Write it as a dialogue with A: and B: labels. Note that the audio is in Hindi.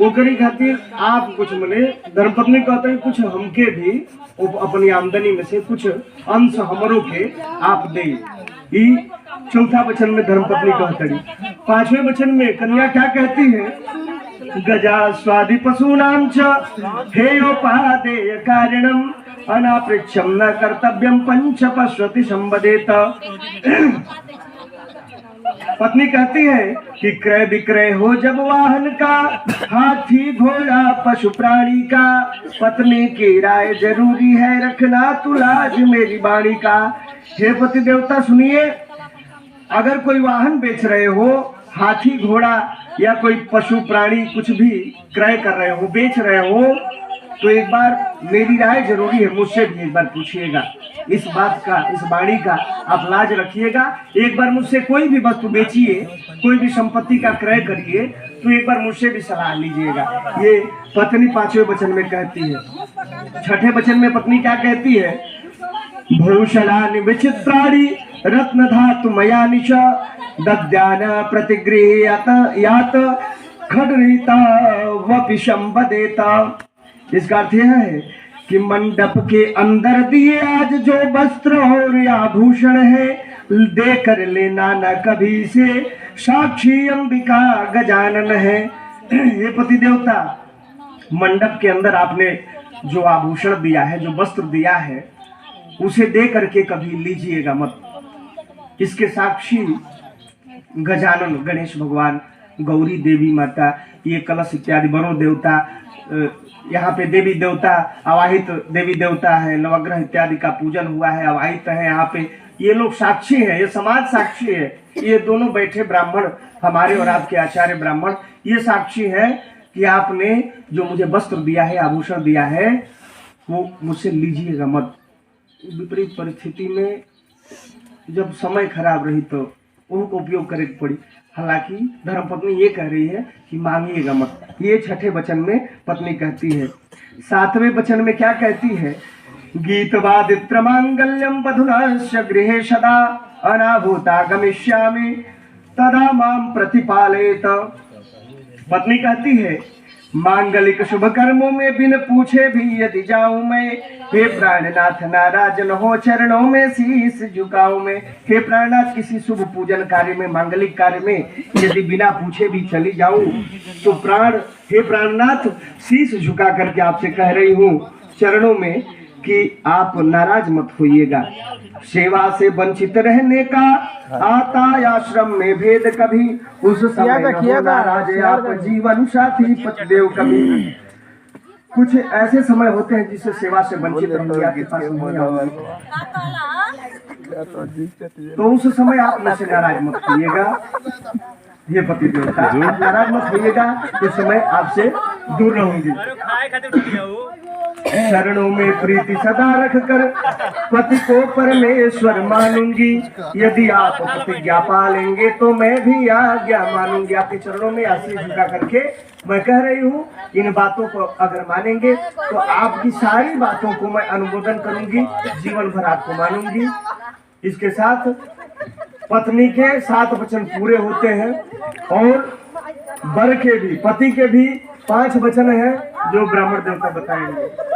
A: ओकरी खातिर आप कुछ मने धर्मपत्नी कहते हैं कुछ हमके भी अपनी आमदनी में से कुछ अंश हमरों के आप दे। ई चौथा वचन में धर्मपत्नी कहतड़ी। पांचवें वचन में कन्या क्या कहती है? गजा स्वादि पशूनाम च हेयोपादेय कारणम अनापृच्छम न कर्तव्यम पंच पश्वति संवदेत। पत्नी कहती है कि क्रय विक्रय हो जब वाहन का, हाथी घोड़ा पशु प्राणी का, पत्नी की राय जरूरी है रखना तुलाज मेरी बाणी का। हे पति देवता सुनिए, अगर कोई वाहन बेच रहे हो, हाथी घोड़ा या कोई पशु प्राणी कुछ भी क्रय कर रहे हो, बेच रहे हो, तो एक बार मेरी राय जरूरी है, मुझसे भी एक बार पूछिएगा। इस बात का, इस वाणी का आप लाज रखिएगा। एक बार मुझसे कोई भी वस्तु बेचिए, कोई भी संपत्ति का क्रय करिए, तो एक बार मुझसे भी सलाह लीजिएगा। ये पत्नी पांचवें वचन में कहती है। छठे वचन में पत्नी क्या कहती है? भूषणानि विचित्राणि रत्न धातु मयानि च दद्यान प्रतिगृह्यात यात खड्गीता वपि संवदेत। इसका अर्थ यह है कि मंडप के अंदर दिए आज जो वस्त्र और आभूषण है, दे कर लेना न कभी से, साक्षी अंबिका गजानन है। ये पति देवता, मंडप के अंदर आपने जो आभूषण दिया है, जो वस्त्र दिया है, उसे दे करके कभी लीजिएगा मत। इसके साक्षी गजानन, गणेश भगवान, गौरी देवी माता, ये कलश इत्यादि वरुण देवता, यहाँ पे देवी देवता, आवाहित देवी देवता है, नवग्रह इत्यादि का पूजन हुआ है, आवाहित है यहाँ पे। ये लोग साक्षी हैं, ये समाज साक्षी है। ये दोनों बैठे ब्राह्मण, हमारे और आपके आचार्य ब्राह्मण, ये साक्षी है कि आपने जो मुझे वस्त्र दिया है, आभूषण दिया है, वो मुझसे लीजिएगा मत। विपरीत परिस्थिति में जब समय खराब रही तो उनको उपयोग करे पड़ी। हालांकि धर्मपत्नी ये कह रही है कि मांगिएगा मत। ये छठे वचन में पत्नी कहती है। सातवें वचन में क्या कहती है? गीतवादित्र मांगल्यम वधुनास्य गृहे सदा अनाभूता गमिष्यामि तदा माम प्रतिपालयेत। पत्नी कहती है, मांगलिक शुभ कर्मों में बिन पूछे भी यदि जाऊं मैं, हे प्राणनाथ नाराज न हो चरणों में शीश झुकाऊं मैं। हे प्राणनाथ, किसी शुभ पूजन कार्य में, मांगलिक कार्य में यदि बिना पूछे भी चली जाऊं तो हे प्राणनाथ, शीश झुका करके आपसे कह रही हूं चरणों में कि आप नाराज मत होइएगा। सेवा से वंचित रहने का आता आश्रम में भेद कभी, उस समय न हो नाराज आप जीवन साथी पतिदेव कभी। कुछ ऐसे समय होते हैं जिससे सेवा से वंचित रहेंगे, आपके पास नहीं आऊंगी, तो उस समय आप मुझसे नाराज मत होइएगा। ये पति देवता, आप नाराज मत होइएगा, उस समय आपसे दूर रहूंगी। चरणों में प्रीति सदा रखकर पति को परमेश्वर मानूंगी, यदि आप प्रतिज्ञा पालेंगे तो मैं भी आज्ञा मानूंगी। आपके चरणों में आशीष झुका करके मैं कह रही हूँ, इन बातों को अगर मानेंगे तो आपकी सारी बातों को मैं अनुमोदन करूंगी, जीवन भर आपको मानूंगी। इसके साथ पत्नी के 7 वचन पूरे होते हैं और वर के भी, पति के भी 5 वचन हैं जो ब्राह्मण देवता बताएंगे।